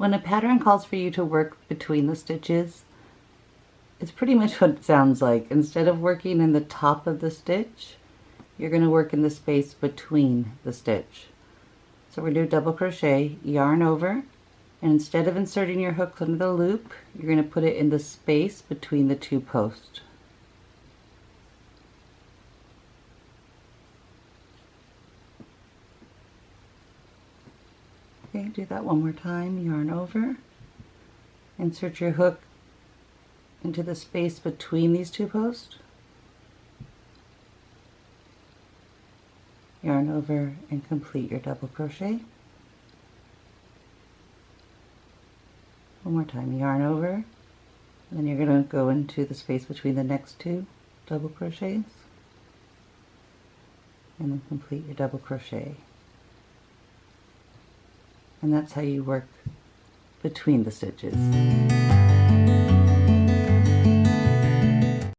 When a pattern calls for you to work between the stitches, it's pretty much what it sounds like. Instead of working in the top of the stitch, you're going to work in the space between the stitch. So we're going to do double crochet, yarn over, and instead of inserting your hook under the loop, you're going to put it in the space between the two posts. Okay, do that one more time, yarn over, insert your hook into the space between these two posts, yarn over and complete your double crochet. One more time, yarn over, and then you're going to go into the space between the next two double crochets and then complete your double crochet. And that's how you work between the stitches.